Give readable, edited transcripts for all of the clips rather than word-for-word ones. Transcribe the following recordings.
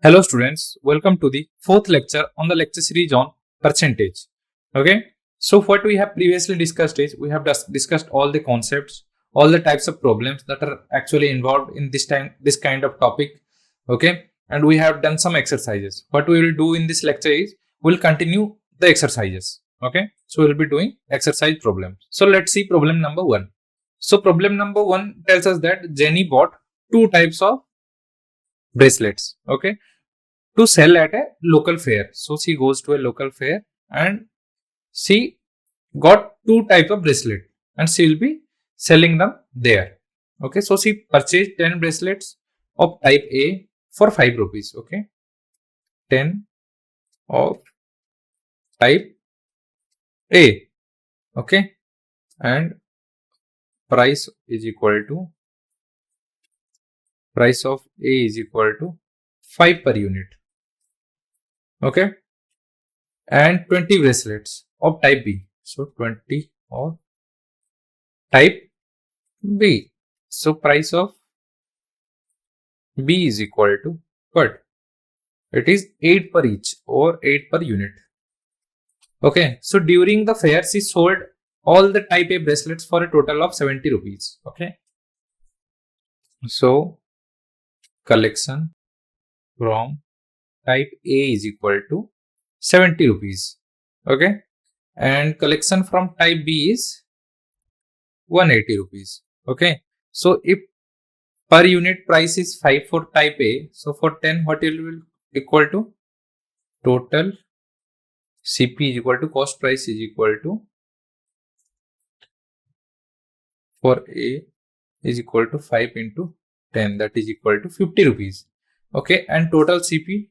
Hello students, welcome to the fourth lecture on the lecture series on percentage. Okay, so what we have previously discussed is we have discussed all the concepts, all the types of problems that are actually involved in this kind of topic. Okay, and we have done some exercises. What we will do in this lecture is we'll continue the exercises. Okay, so we'll be doing exercise problems. So let's see problem number 1. So problem number 1 tells us that Jenny bought two types of bracelets. Okay, to sell at a local fair. So she goes to a local fair and she got two type of bracelet and she will be selling them there. Okay, so she purchased 10 bracelets of type A for 5 rupees. Okay, 10 of type A. Okay, and price of A is equal to 5 per unit. Okay, and 20 bracelets of type B. So 20 of type B. So price of B is equal to what? It is 8 per each or 8 per unit. Okay, so during the fair she sold all the type A bracelets for a total of 70 rupees. Okay, so collection from type A is equal to 70 rupees. Okay, and collection from type B is 180 rupees. Okay, so if per unit price is 5 for type A, so for 10 what it will equal to? Total CP is equal to cost price is equal to for A is equal to 5 into 10, that is equal to 50 rupees. Okay, and total CP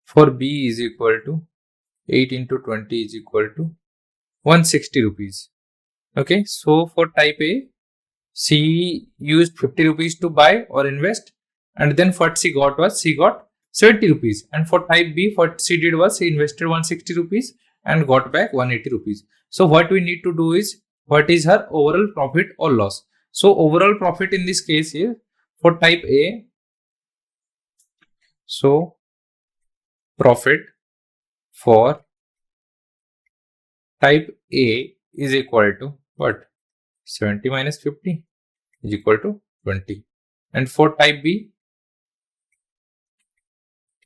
for B is equal to 8 into 20 is equal to 160 rupees. Okay, so for type A, she used 50 rupees to buy or invest, and then what she got was she got 70 rupees. And for type B, what she did was she invested 160 rupees and got back 180 rupees. So what we need to do is what is her overall profit or loss. So overall profit in this case is for type A. So profit for type A is equal to what? 70 minus 50 is equal to 20. And for type B,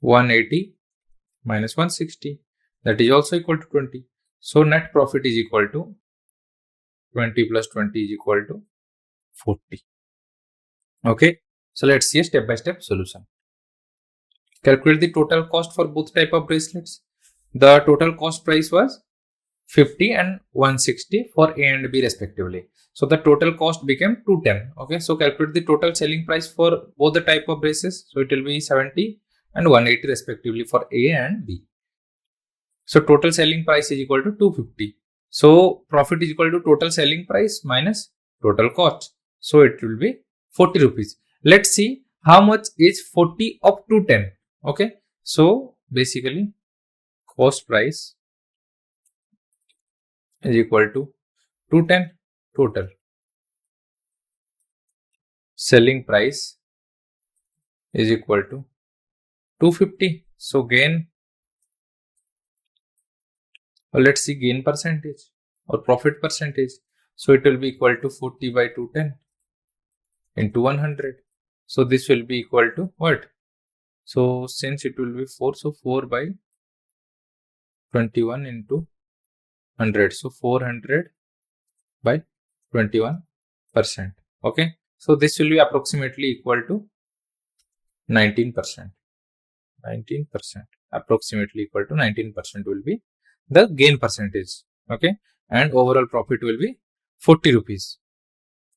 180 minus 160, that is also equal to 20. So net profit is equal to 20 plus 20 is equal to 40. Okay, so let's see a step-by-step solution. Calculate the total cost for both type of bracelets. The total cost price was 50 and 160 for A and B respectively. So the total cost became 210. Okay, so calculate the total selling price for both the type of braces. So it will be 70 and 180 respectively for A and B. So total selling price is equal to 250. So profit is equal to total selling price minus total cost. So it will be 40 rupees. Let's see how much is 40 of 210. Okay, so basically cost price is equal to 210 total. Selling price is equal to 250. So gain, or let's see gain percentage or profit percentage. So it will be equal to 40 by 210 into 100. So this will be equal to what? So since it will be 4, so 4 by 21 into 100. So 400 by 21%. Okay. So this will be approximately equal to 19%. 19%. Approximately equal to 19% will be the gain percentage. Okay. And overall profit will be 40 rupees.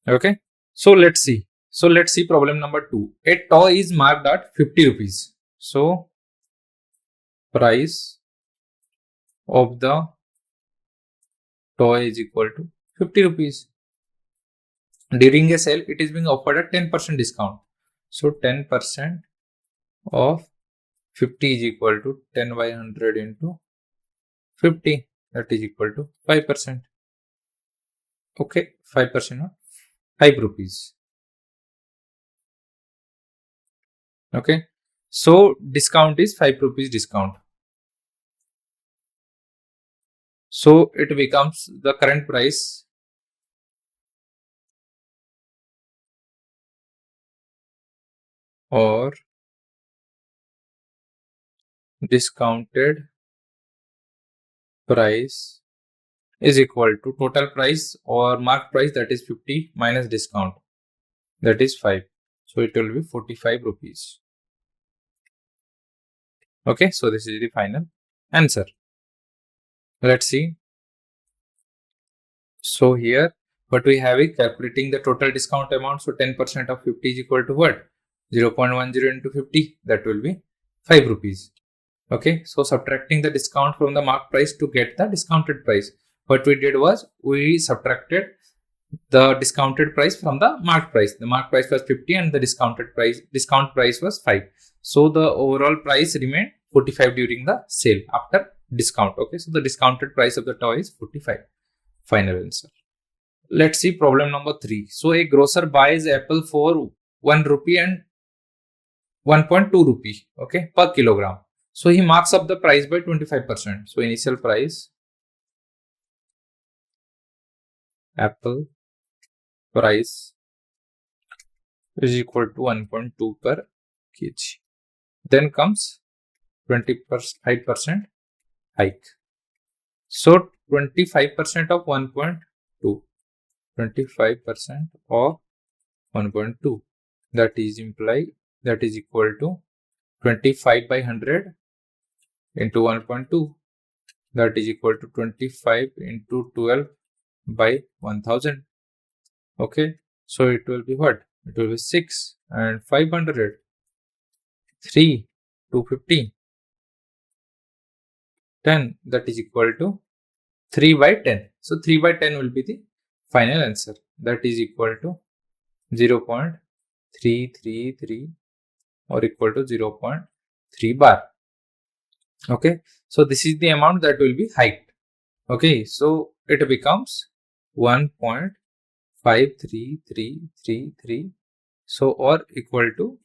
Okay. So let's see. So let's see problem number 2. A toy is marked at 50 rupees. So price of the toy is equal to 50 rupees. During a sale, it is being offered at 10% discount. So 10% of 50 is equal to 10 by 100 into 50. That is equal to 5%. Okay, 5% of 5 rupees. Okay. So discount is 5 rupees discount. So it becomes the current price or discounted price is equal to total price or mark price, that is 50 minus discount, that is 5. So it will be 45 rupees. Okay, so this is the final answer. Let's see. So here what we have is calculating the total discount amount. So 10% of 50 is equal to what? 0.10 into 50, that will be 5 rupees. Okay, so subtracting the discount from the mark price to get the discounted price. What we did was we subtracted the discounted price from the mark price. The mark price was 50 and the discount price was 5. So the overall price remained 45 during the sale after discount. Okay, so the discounted price of the toy is 45. Final answer. Let's see problem number 3. So a grocer buys apple for 1 rupee and 1.2 rupee, okay, per kilogram. So he marks up the price by 25%. So initial price, apple price is equal to 1.2 per kg. Then comes 25% hike. So 25% of 1.2, 25% of 1.2, that is equal to 25 by 100 into 1.2, that is equal to 25 into 12 by 1000. Okay, so it will be what? It will be 6 and 500, 3, 250, 10, that is equal to 3 by 10. So 3 by 10 will be the final answer, that is equal to 0.333 or equal to 0.3 bar. Okay, so this is the amount that will be hiked. Okay, so it becomes 1.53333, so or equal to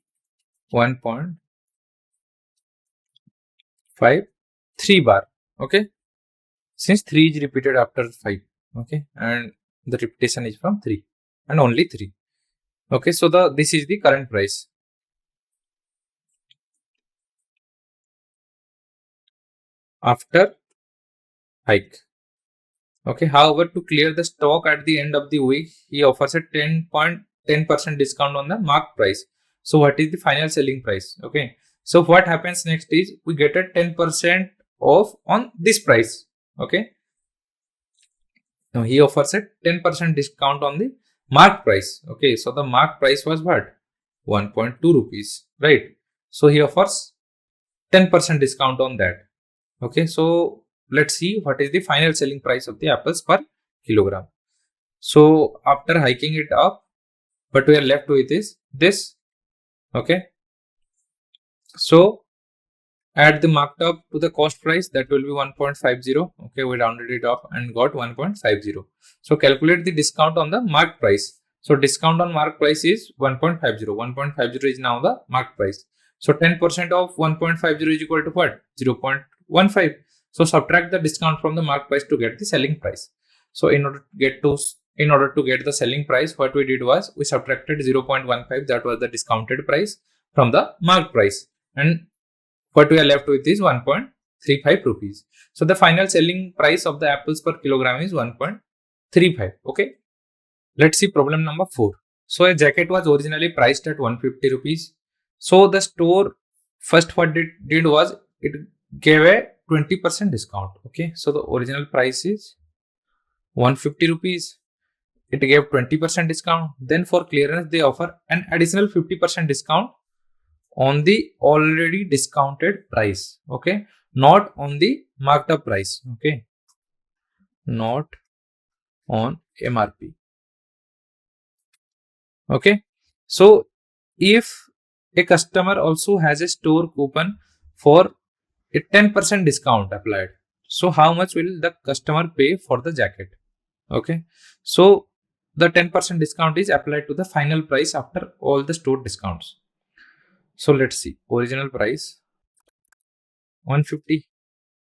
1.53 bar. Okay, since 3 is repeated after 5. Okay, and the repetition is from 3 and only 3. Okay, so this is the current price after hike. Okay, however, to clear the stock at the end of the week, he offers a 10% discount on the mark price. So what is the final selling price? Okay, so what happens next is we get a 10% off on this price. Okay, now he offers a 10% discount on the mark price. Okay, so the mark price was what? 1.2 rupees, right? So he offers 10% discount on that. Okay, so let's see what is the final selling price of the apples per kilogram. So after hiking it up, what we are left with is this. Okay, so add the marked up to the cost price, that will be 1.50. Okay, we rounded it up and got 1.50. So calculate the discount on the mark price. So discount on mark price is 1.50. 1.50 is now the mark price. So 10% of 1.50 is equal to what? 0.15. So subtract the discount from the mark price to get the selling price. So in order to get the selling price, what we did was we subtracted 0.15, that was the discounted price, from the mark price, and what we are left with is 1.35 rupees. So the final selling price of the apples per kilogram is 1.35. Okay, let's see problem number 4. So a jacket was originally priced at 150 rupees. So the store first what it did was it gave a 20% discount. Okay, so the original price is 150 rupees. It gave 20% discount. Then for clearance they offer an additional 50% discount on the already discounted price. Okay, not on the marked up price. Okay, not on MRP. Okay, so if a customer also has a store coupon for a 10% discount applied, so how much will the customer pay for the jacket? Okay, so the 10% discount is applied to the final price after all the store discounts. So let's see, original price 150.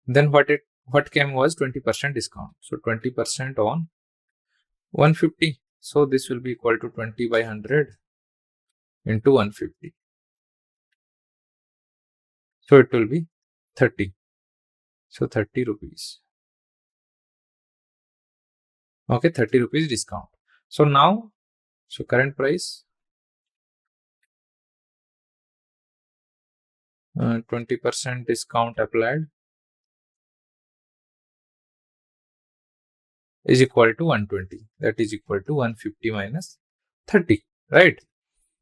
Then what came was 20% discount. So 20% on 150. So this will be equal to 20 by 100 into 150. So it will be 30. So 30 rupees. Okay, 30 rupees discount. So now, so current price 20% discount applied is equal to 120. That is equal to 150 minus 30, right?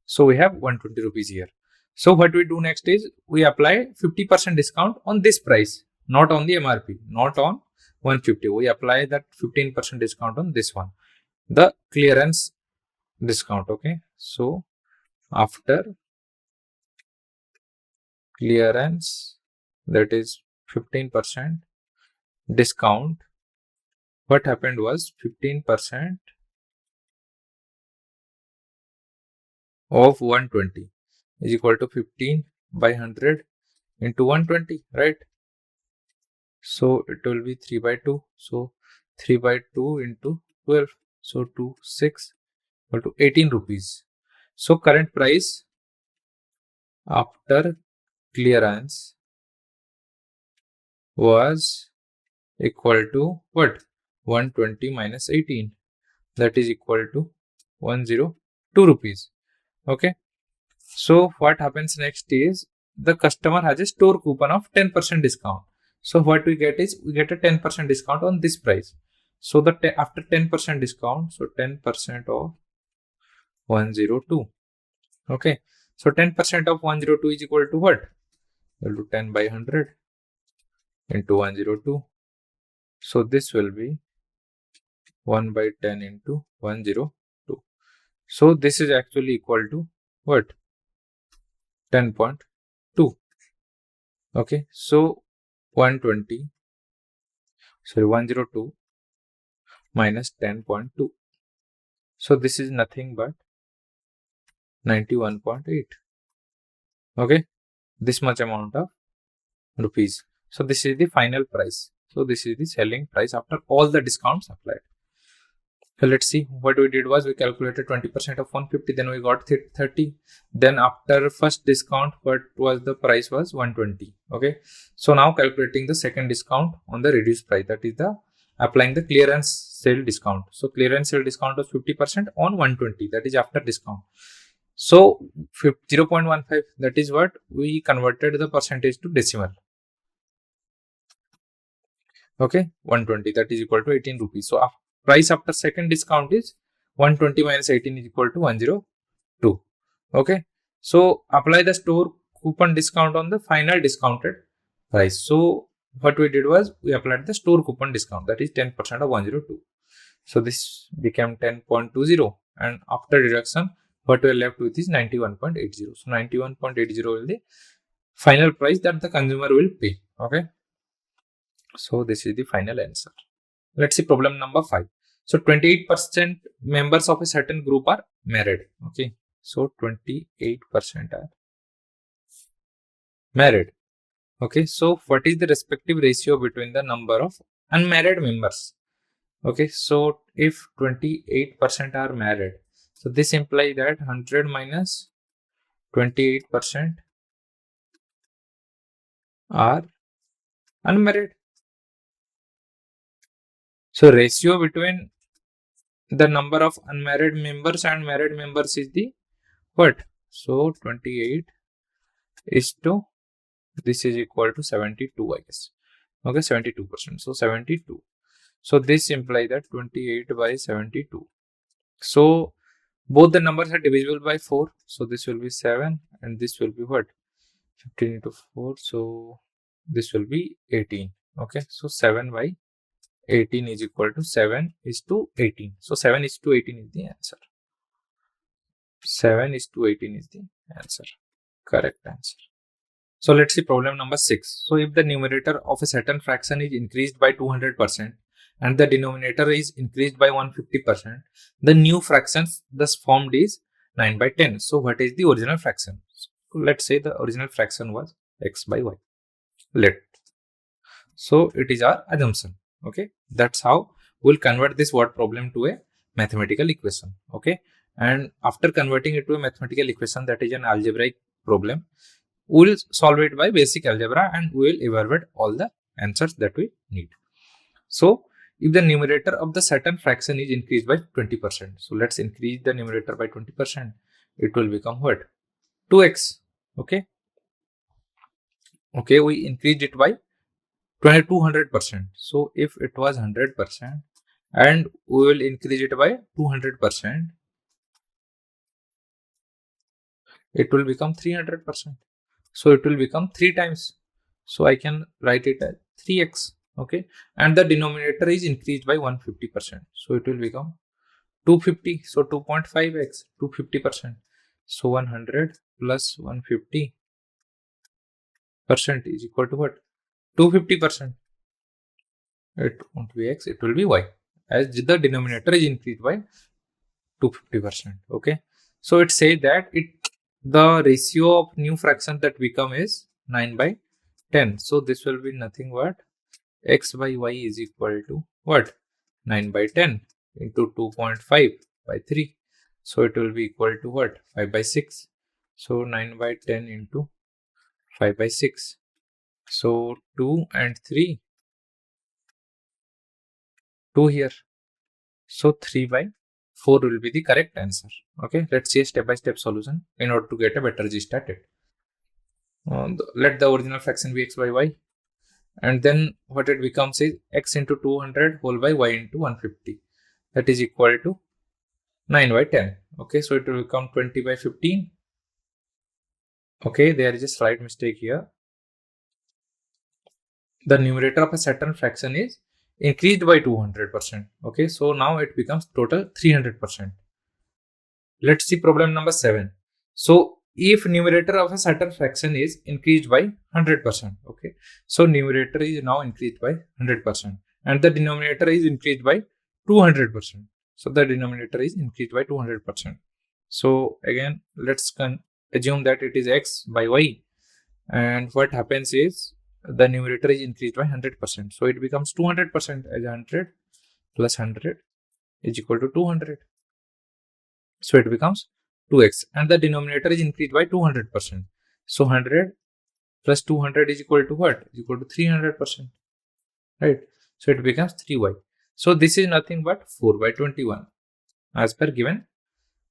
So we have 120 rupees here. So what we do next is we apply 50% discount on this price, not on the MRP, not on 150. We apply that 15% discount on this one, the clearance discount. Okay, so after clearance, that is 15% discount, what happened was 15% of 120 is equal to 15 by 100 into 120, right? So it will be 3 by 2. So 3 by 2 into 12. So 2, 6 equal to 18 rupees. So current price after clearance was equal to what? 120 minus 18. That is equal to 102 rupees. Okay. So what happens next is the customer has a store coupon of 10% discount. So what we get is we get a 10% discount on this price. So the after 10% discount, so 10% of 102. Okay. So 10% of 102 is equal to what? Equal to 10 by 100 into 102. So this will be 1 by 10 into 102. So this is actually equal to what? 10.2. Okay. So 120, sorry, 102 minus 10.2. So this is nothing but 91.8. Okay, this much amount of rupees. So this is the final price. So this is the selling price after all the discounts applied. So let's see, what we did was we calculated 20% of 150, then we got 30. Then after first discount, what was the price was 120. Okay, so now calculating the second discount on the reduced price, that is the applying the clearance sale discount. So clearance sale discount was 50% on 120, that is after discount. So 0.15, that is what we converted the percentage to decimal. Okay, 120, that is equal to 18 rupees. So price after second discount is 120 minus 18 is equal to 102. Okay, so apply the store coupon discount on the final discounted price. So what we did was we applied the store coupon discount, that is 10% of 102. So this became 10.20, and after deduction what we are left with is 91.80. So 91.80 will be the final price that the consumer will pay. Okay, so this is the final answer. Let's see problem number 5. So 28% members of a certain group are married. Okay, so 28% are married. Okay, so what is the respective ratio between the number of unmarried members? Okay, so if 28% are married, so this implies that 100 minus 28% are unmarried. So ratio between the number of unmarried members and married members is the what? So 28 is to, this is equal to 72, I guess. Okay, 72%. So 72. So this implies that 28 by 72. So both the numbers are divisible by 4. So this will be 7 and this will be what? 15 into 4. So this will be 18. Okay, so 7 by 18 is equal to 7 is to 18. So 7 is to 18 is the answer. 7 is to 18 is the answer. Correct answer. So let's see problem number 6. So if the numerator of a certain fraction is increased by 200% and the denominator is increased by 150%, the new fractions thus formed is 9 by 10. So what is the original fraction? let's say the original fraction was x by y. So it is our assumption. Okay, that's how we'll convert this word problem to a mathematical equation. Okay, and after converting it to a mathematical equation, that is an algebraic problem, we'll solve it by basic algebra and we will evaluate all the answers that we need. So if the numerator of the certain fraction is increased by 20%, so let's increase the numerator by 20%, it will become what? 2x. Okay, we increased it by 200%. So if it was 100% and we will increase it by 200%, it will become 300%. So it will become 3 times. So I can write it as 3x. Okay, and the denominator is increased by 150%. So it will become 250. So 2.5x, 250%. So 100 plus 150% is equal to what? 250%. It won't be x, it will be y, as the denominator is increased by 250%. Okay, so it says that the ratio of new fraction that become is 9 by 10. So this will be nothing but x by y is equal to what? 9 by 10 into 2.5 by 3. So it will be equal to what? 5 by 6. So 9 by 10 into 5 by 6. So 2 and 3. 2 here. So 3 by 4 will be the correct answer. Okay, let's see a step-by-step solution in order to get a better gist at it. Let the original fraction be x by y, and then what it becomes is x into 200 whole by y into 150. That is equal to 9 by 10. Okay, so it will become 20 by 15. Okay, there is a slight mistake here. The numerator of a certain fraction is increased by 200%. Okay, so now it becomes total 300%. Let's see problem number 7. So if numerator of a certain fraction is increased by 100%, okay, so numerator is now increased by 100% and the denominator is increased by 200%. So the denominator is increased by 200%. So again, let's assume that it is x by y, and what happens is the numerator is increased by 100%. So it becomes 200%, as 100 plus 100 is equal to 200. So it becomes 2x, and the denominator is increased by 200%. So 100 plus 200 is equal to what? Is equal to 300%, right? So it becomes 3y. So this is nothing but 4 by 21 as per given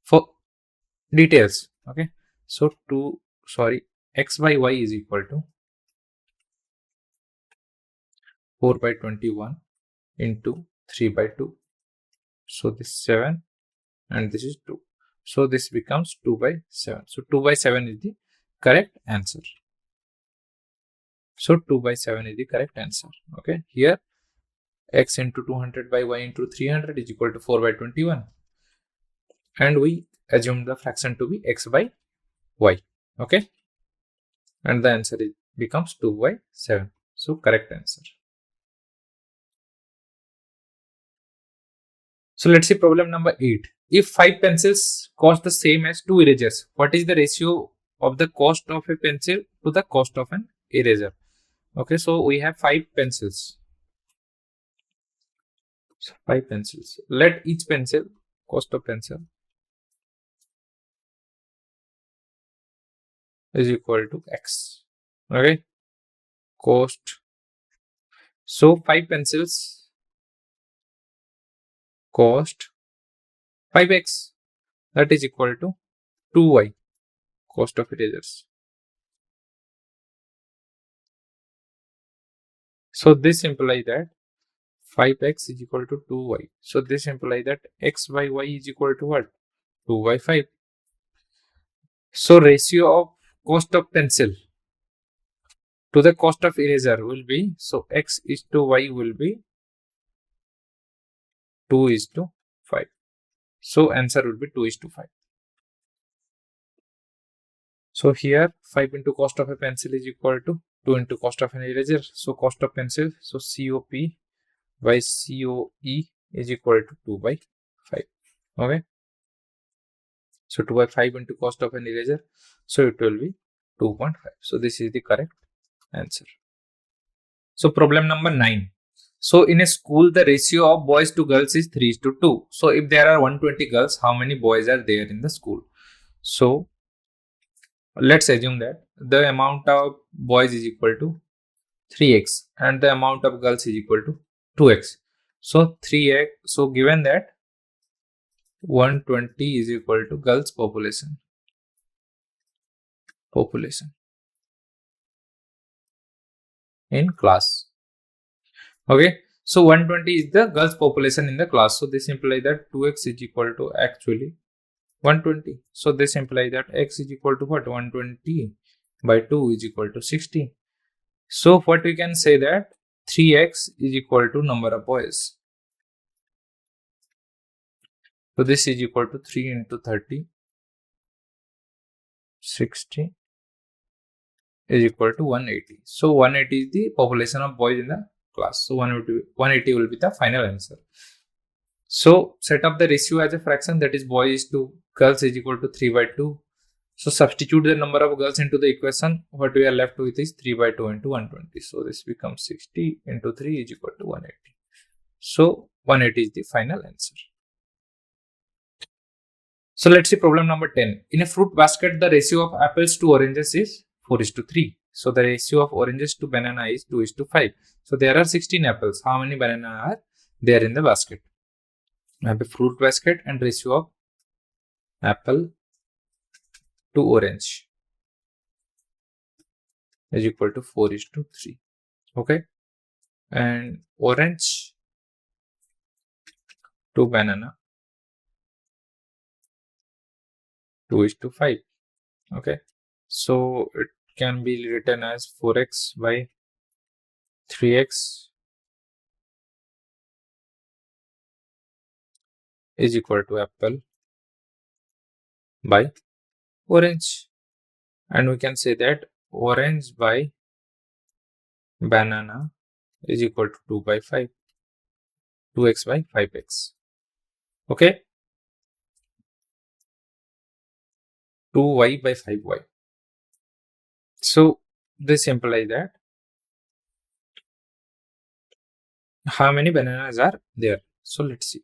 for details. Okay, so x by y is equal to 4 by 21 into 3 by 2. So this 7 and this is 2. So this becomes 2 by 7. So 2 by 7 is the correct answer. So 2 by 7 is the correct answer. Okay, here x into 200 by y into 300 is equal to 4 by 21. And we assume the fraction to be x by y. Okay, and the answer becomes 2 by 7. So correct answer. So let's see problem number 8. If 5 pencils cost the same as 2 erasers, what is the ratio of the cost of a pencil to the cost of an eraser? Okay, so we have 5 pencils. So 5 pencils. Let each pencil, cost of pencil, is equal to x. Okay, cost. So 5 pencils cost 5x, that is equal to 2y, cost of erasers. So this implies that 5x is equal to 2y. So this implies that x by y is equal to what? 2 by 5. So ratio of cost of pencil to the cost of eraser will be, so x is to y will be 2 is to 5. So answer will be 2 is to 5. So here 5 into cost of a pencil is equal to 2 into cost of an eraser. So cost of pencil, so COP by COE is equal to 2 by 5. Okay, so 2 by 5 into cost of an eraser, so it will be 2.5. So this is the correct answer. So problem number 9. So in a school, the ratio of boys to girls is 3:2. So if there are 120 girls, how many boys are there in the school? So let's assume that the amount of boys is equal to 3x and the amount of girls is equal to 2x. So 3x. So given that 120 is equal to girls population in class. Okay. So 120 is the girls population in the class. So this implies that 2x is equal to actually 120. So this implies that x is equal to what? 120 by 2 is equal to 60. So what we can say that 3x is equal to number of boys. So this is equal to 3 into 30, 60 is equal to 180. So 180 is the population of boys in the class. So 180 will be the final answer. So set up the ratio as a fraction, that is boys to girls is equal to 3 by 2. So substitute the number of girls into the equation. What we are left with is 3 by 2 into 120. So this becomes 60 into 3 is equal to 180. So 180 is the final answer. So let's see problem number 10. In a fruit basket, the ratio of apples to oranges is 4:3. So the ratio of oranges to banana is 2:5. So there are 16 apples. How many bananas are there in the basket? I have a fruit basket and ratio of apple to orange is equal to 4:3. Okay. And orange to banana 2:5. Okay. So it can be written as 4x by 3x is equal to apple by orange. And we can say that orange by banana is equal to 2 by 5. 2x by 5x. Okay. 2y by 5y. So this implies that how many bananas are there? So let's see.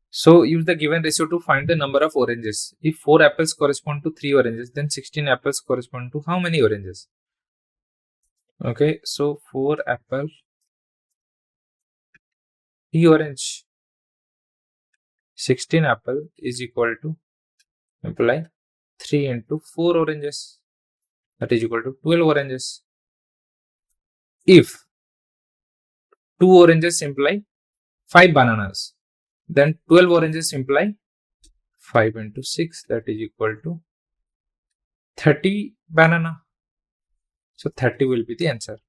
So use the given ratio to find the number of oranges. If 4 apples correspond to 3 oranges, then 16 apples correspond to how many oranges? Okay, so 4 apple, 3 orange. 16 apple is equal to imply 3 into 4 oranges. That is equal to 12 oranges. If 2 oranges imply 5 bananas, then 12 oranges imply 5 into 6, that is equal to 30 banana. So 30 will be the answer.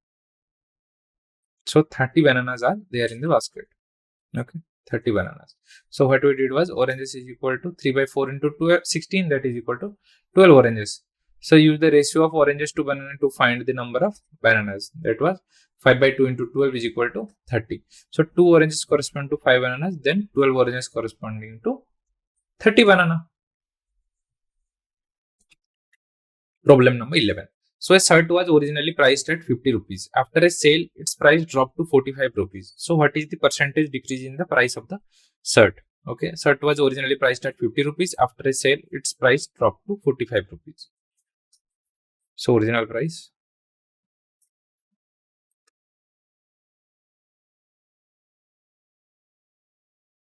So 30 bananas are there in the basket. Okay, 30 bananas. So what we did was oranges is equal to 3 by 4 into 12, 16, that is equal to 12 oranges. So use the ratio of oranges to banana to find the number of bananas. That was 5 by 2 into 12 is equal to 30. So 2 oranges correspond to 5 bananas, then 12 oranges corresponding to 30 banana. Problem number 11. So a shirt was originally priced at 50 rupees. After a sale, its price dropped to 45 rupees. So what is the percentage decrease in the price of the shirt? Okay, shirt was originally priced at 50 rupees. After a sale, its price dropped to 45 rupees. So original price.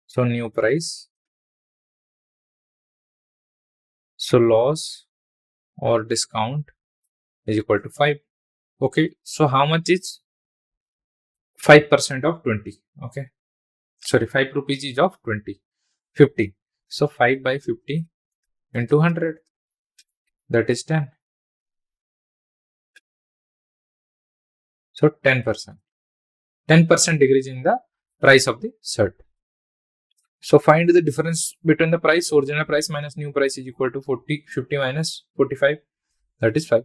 So new price. So loss or discount is equal to 5. Okay, so how much is 5% of 20? Okay, sorry, 5 rupees is of 20, 50. So 5 by 50 into 100, that is 10. So 10%. 10% decrease in the price of the shirt. So find the difference between the price, original price minus new price is equal to 50 minus 45, that is 5.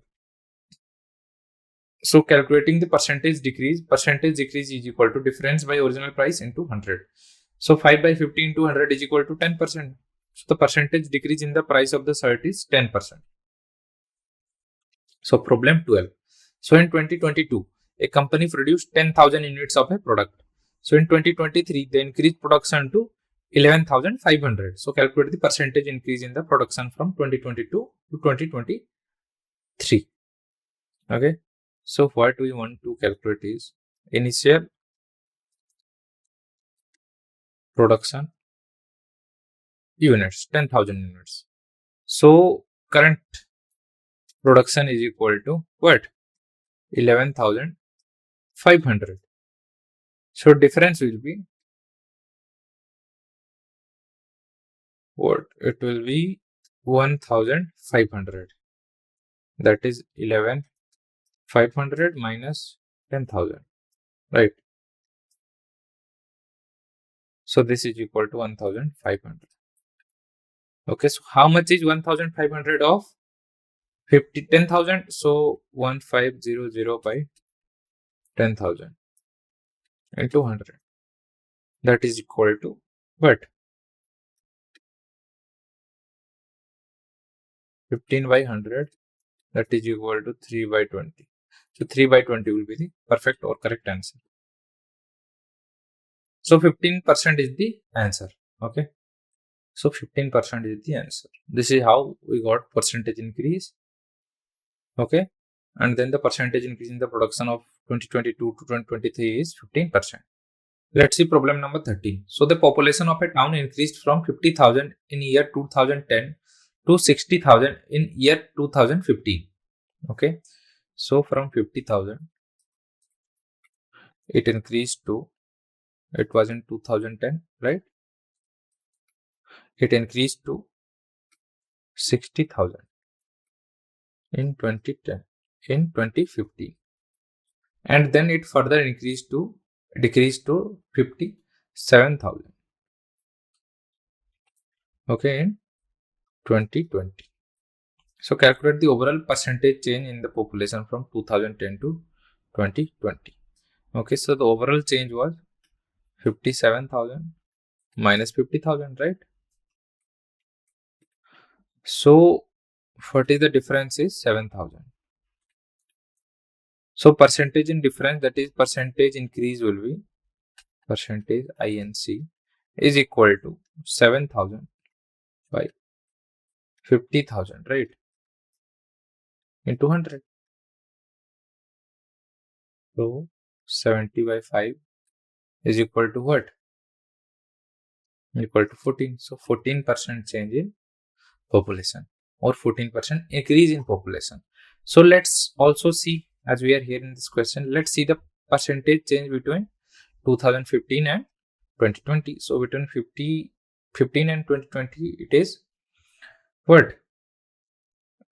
So calculating the percentage decrease is equal to difference by original price into 100. So 5 by 50 into 100 is equal to 10%. So the percentage decrease in the price of the shirt is 10%. So problem 12. So in 2022, a company produced 10,000 units of a product. So in 2023, they increased production to 11,500. So calculate the percentage increase in the production from 2022 to 2023. Okay. So what we want to calculate is initial production units, 10,000 units. So current production is equal to what? 11,500. So difference will be what? It will be 1,500. That is 11,500 minus 10,000. Right. So this is equal to 1,500. Okay. So how much is 1,500 of 10,000? So 1,500 by 10,000 into 100. That is equal to what? 15 by 100. That is equal to 3 by 20. So 3 by 20 will be the perfect or correct answer. So 15% is the answer. Okay. So 15% is the answer. This is how we got percentage increase. Okay. And then the percentage increase in the production of 2022 to 2023 is 15%. Let's see problem number 13. So the population of a town increased from 50,000 in year 2010 to 60,000 in year 2015. Okay. So from 50,000, it increased to, it was in 2010, right? It increased to 60,000 in 2010, in 2015. And then it further decreased to 57,000. Okay, in 2020. So calculate the overall percentage change in the population from 2010 to 2020. Okay, so the overall change was 57,000 minus 50,000, right? So what is the difference is 7,000. So percentage in difference, that is percentage increase, will be percentage INC is equal to 7,000 by 50,000, right? Into 100. So 70 by 5 is equal to what? Equal to 14. So 14% change in population or 14% increase in population. So let's also see, as we are here in this question, let's see the percentage change between 2015 and 2020. So between 15 and 2020, it is what?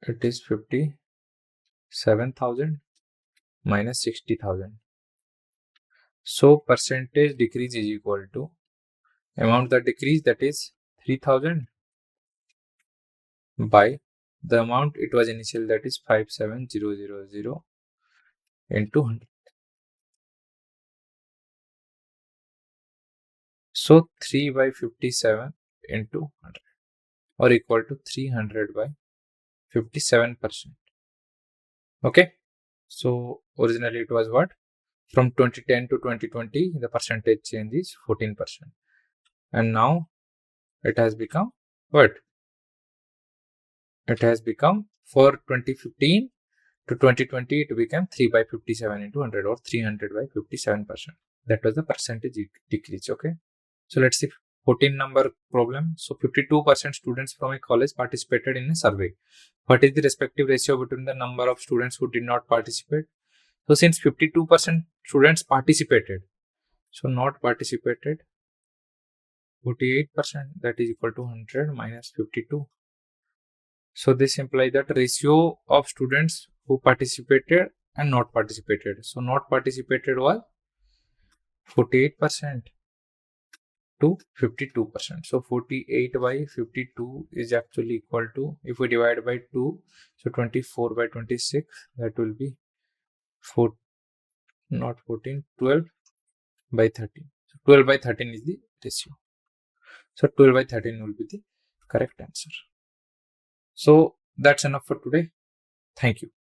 It is 57,000 minus 60,000. So percentage decrease is equal to amount that decrease, that is 3,000 by the amount it was initial, that is 57,000 into 100. So 3 by 57 into 100 or equal to 300 by 57%. Okay. So originally it was what? From 2010 to 2020, the percentage change is 14%. And now it has become what? It has become, for 2015 to 2020, it became 3 by 57 into 100 or 300 by 57%. That was the percentage decrease. Okay. So let's see 14 number problem. So 52% students from a college participated in a survey. What is the respective ratio between the number of students who did not participate? So since 52% students participated, so not participated 48%, that is equal to 100 minus 52. So this implies that ratio of students who participated and not participated. So not participated was 48% to 52%. So 48 by 52 is actually equal to, if we divide by 2, so 24 by 26, that will be 4, not 14, 12 by 13. So 12 by 13 is the ratio. So 12 by 13 will be the correct answer. So that's enough for today. Thank you.